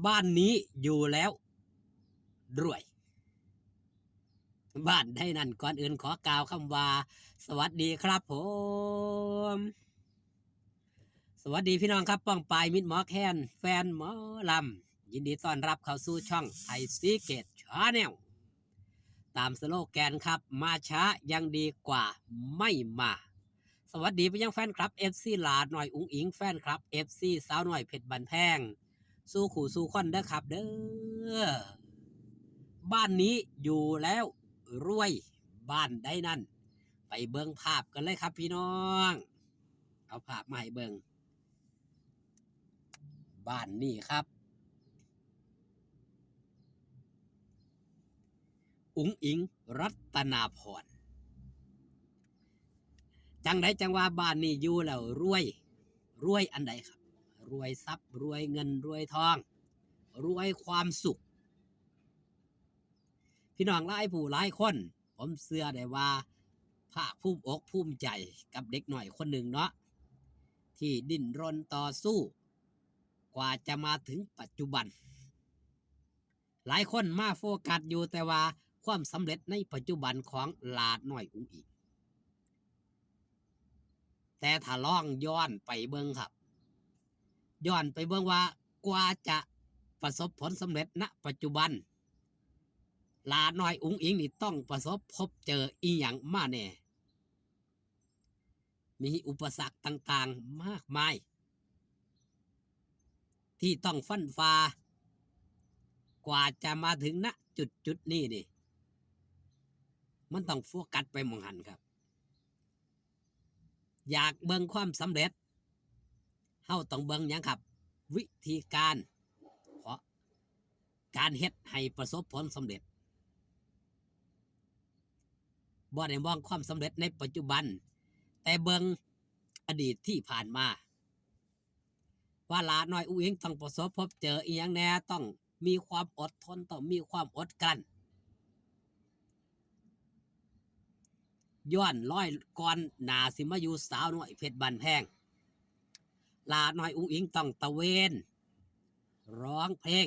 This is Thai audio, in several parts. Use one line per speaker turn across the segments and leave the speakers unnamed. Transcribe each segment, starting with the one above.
บ้านนี้อยู่แล้วรวยบ้านได้นั่นก่อนอื่นขอกล่าวคำว่าสวัสดีครับผมสวัสดีพี่น้องครับป้องปายมิตรหมอแคนแฟนหมอลำยินดีต้อนรับเข้าสู่ช่องไทยซีเกตชาแนลตามสโลแกนครับมาช้ายังดีกว่าไม่มาสวัสดีไปยังแฟนคลับ FC หลาดหน่อยอุ๋งอิงแฟนคลับ FC สาวหน่อยเพชรบันแพงสู้ขู่สู้คนเด้อครับเด้อบ้านนี้อยู่แล้วรวยบ้านได้นั่นไปเบิ่งภาพกันเลยครับพี่น้องเอาภาพมาให้เบิ่งบ้านนี้ครับอุ๋งอิงรัตนาพรจังไดจังว่าบ้านนี้อยู่แล้วรวยอันใดครับรวยทรัพย์รวยเงินรวยทองรวยความสุขพี่น้องหลายผู้หลายคนผมเชื่อได้ว่าภาคภูมิอกภูมิใจกับเด็กหน่อยคนหนึ่งเนาะที่ดิ้นรนต่อสู้กว่าจะมาถึงปัจจุบันหลายคนมาโฟกัสอยู่แต่ว่าความสำเร็จในปัจจุบันของหลาดน้อยอุ๋งอิงแต่ถ้าลองย้อนไปเบิ่งครับย้อนไปเบิ่งว่ากว่าจะประสบผลสำเร็จณปัจจุบันหลาดน้อยอุ๋งอิงนี่ต้องประสบพบเจออีหยังมาแน่มีอุปสรรคต่างๆมากมายที่ต้องฟันฝ่ากว่าจะมาถึงณจุดนี้นี่มันต้องโฟกัสไปมองหันครับอยากเบิ่งความสำเร็จเฮาต้องเบิ่งหยังครับวิธีการเพราะการเฮ็ดให้ประสบผลสำเร็จบ่ได้มองความสำเร็จในปัจจุบันแต่เบิ่งอดีตที่ผ่านมาว่าหลาน้อยอุ๋งอิงต้องประสบพบเจออีหยังแน่ต้องมีความอดทนต้องมีความอดกลั้นย้อนร้อยก่อนหน้าสิมาอยู่สาวน้อยเพชรบันแพงหลาน้อยอุ๋งอิงต้องตะเวนร้องเพลง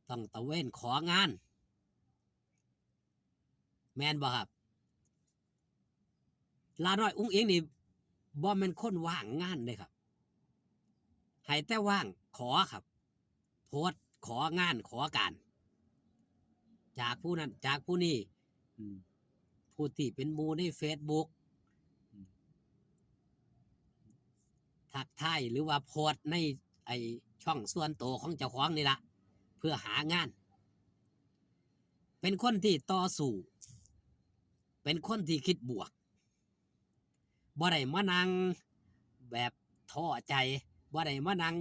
ต้องตะเวนของานแม่นบ่ครับหลาน้อยอุ๋งอิงนี่บ่แม่นคนว่างงานเลยครับให้แต่ว่างขอครับโพสต์ของานขอการจากผู้นั้นจากผู้นี้ผู้ที่เป็นหมู่ใน Facebook ทักทายหรือว่าโพสต์ในไอช่องส่วนตัวของเจ้าของนี่ละเพื่อหางานเป็นคนที่ต่อสู้เป็นคนที่คิดบวกบ่ได้มานั่งแบบท้อใจบ่ได้มานั่ง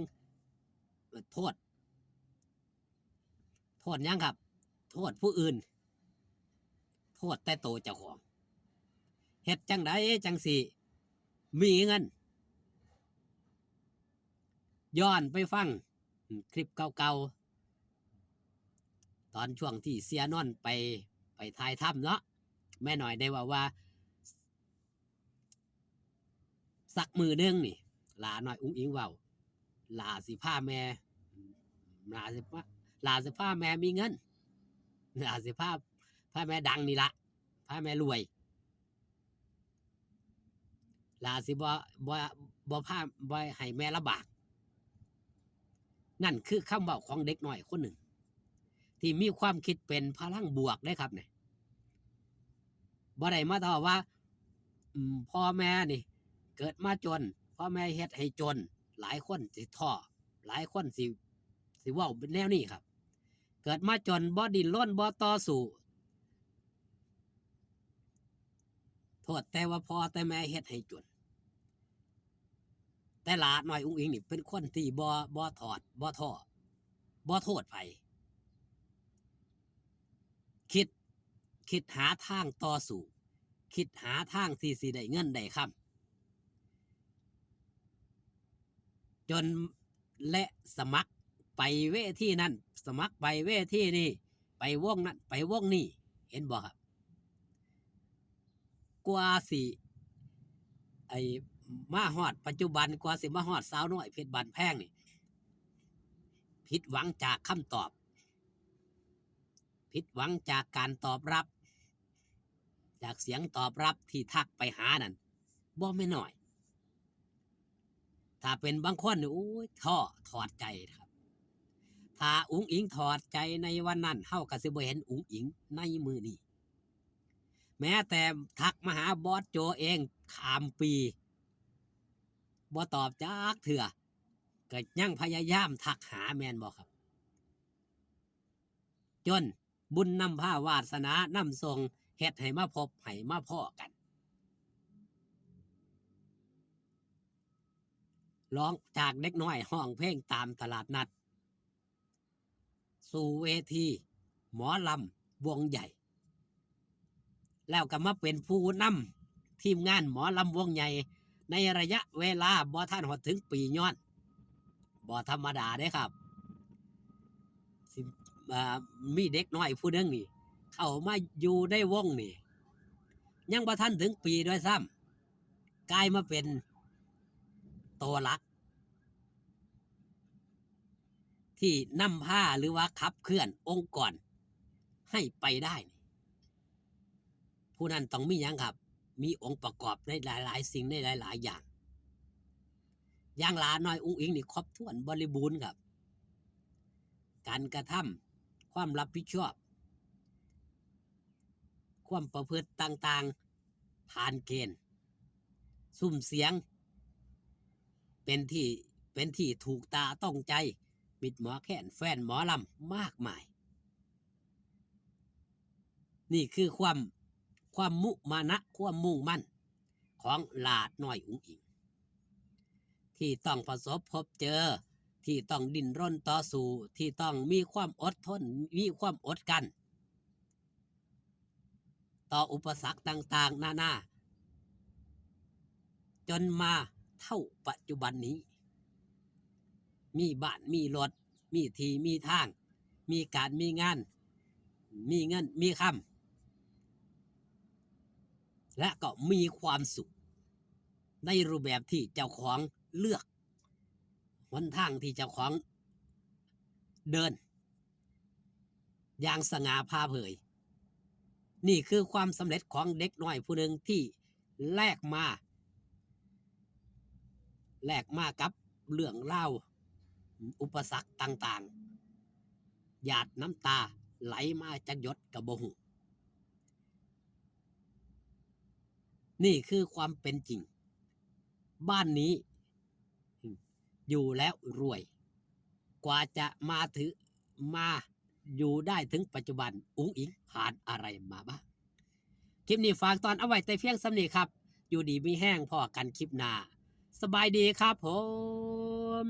โทษยังครับโทษผู้อื่นโทษแต่โตวเจ้าของเฮ็ดจังไดจังสิมีเงินย้อนไปฟังคลิปเก่าๆตอนช่วงที่เสียนอนไปถ่ายถ้ำเนาะแม่หน่อยได้ว่าสักมือนึงนี่หลาน้อยอุ๋งอิงเว้าหลาสิพาแม่หลาสิพาแม่มีเงินหลาสิพาแม่ดังนี่ละพาแม่รวยหลาสิบ่พาบ่ให้แม่ลำบากนั่นคือคำเว้าของเด็กน้อยคนหนึ่งที่มีความคิดเป็นพลังบวกได้ครับเนี่ยบ่ได้มาต่อว่าพ่อแม่นี่เกิดมาจนพ่อแม่เฮ็ดให้จนหลายคนสิท้อหลายคนสิเว้าเป็นแนวนี้ครับเกิดมาจนบ่ดิ้นรนบ่ต่อสู้โทษแต่ว่าพ่อแต่แม่เฮ็ดให้จนแต่หลาน้อยอุ๋งอิงนี่เป็นคนที่บ่ถอดบ่ท้อบ่โทษไผคิดหาทางต่อสู้คิดหาทางที่สิได้เงินได้คำจนและสมัครไปเวทีนั้นสมัครไปเวทีนี้ไปวงนั้นไปวงนี้เห็นบ่ครับกว่าสิไอ้มาฮอดปัจจุบันกว่าสิมาฮอดสาวน้อยเพชรบันแพงนี่ ผิดหวังจากคำตอบผิดหวังจากการตอบรับจากเสียงตอบรับที่ทักไปหานั่นบ่ไม่น้อย ถ้าเป็นบางคนนี่โอ้ยท้อถอดใจครับถ้าอุ๋งอิงถอดใจในวันนั้นเฮาก็สิบ่เห็นอุ๋งอิงในมือนี้แม้แต่ทักมาหาบอสโจเองข้ามปีบ่ตอบจักเถื่อก็ยังพยายามทักหาแม่นบ่ครับจนบุญนำพาวาสนานำส่งเฮ็ดให้มาพบให้มาพ้อกันร้องจากเด็กน้อยห้องเพลงตามตลาดนัดสู่เวทีหมอลำวงใหญ่แล้วก็มาเป็นผู้นำทีมงานหมอลำวงใหญ่ในระยะเวลาบ่ทันหอดถึงปีย้อนบ่ธรรมดาเด้ครับสิมีเด็กน้อยผู้หนึงนี่เข้ามาอยู่ในวงนี่ยังบ่ทันถึงปีด้วยซ้ำกลายมาเป็นตัวหลักที่นำพาหรือว่าขับเคลื่อนองค์กรให้ไปได้ผู้นั้นต้องมีหยังครับมีองค์ประกอบในหลายๆสิ่งในหลายๆอย่างอย่างหลาน้อยอุ้งอิงนี่ครบถ้วนบริบูรณ์ครับการกระทำความรับผิดชอบความประพฤติต่างๆผ่านเกณฑ์ซุ่มเสียงเป็นที่ถูกตาต้องใจมิตรหมอแค้นแฟนหมอลำมากมายนี่คือความมุมานะความมุ่งมั่นของหลาน้อยอุ้งอิงที่ต้องประสบพบเจอที่ต้องดิ้นรนต่อสู้ที่ต้องมีความอดทนมีความอดกันต่ออุปสรรคต่างๆนานาจนมาเท่าปัจจุบันนี้มีบ้านมีรถมีที่มีทางมีการมีงานมีเงินมีคำและก็มีความสุขในรูปแบบที่เจ้าของเลือกหนทางที่เจ้าของเดินอย่างสง่าผ่าเผยนี่คือความสำเร็จของเด็กน้อยผู้หนึ่งที่แลกมากับเรื่องเล่าอุปสรรคต่างๆหยาดน้ำตาไหลมาจากหยดกระบหูนี่คือความเป็นจริงบ้านนี้อยู่แล้วรวยกว่าจะมาอยู่ได้ถึงปัจจุบันอุ๋งอิงผ่านอะไรมาบ้างคลิปนี้ฝากตอนเอาไว้แต่เพียงสำนีครับอยู่ดีมีแห้งพอกันคลิปหน้าสบายดีครับผม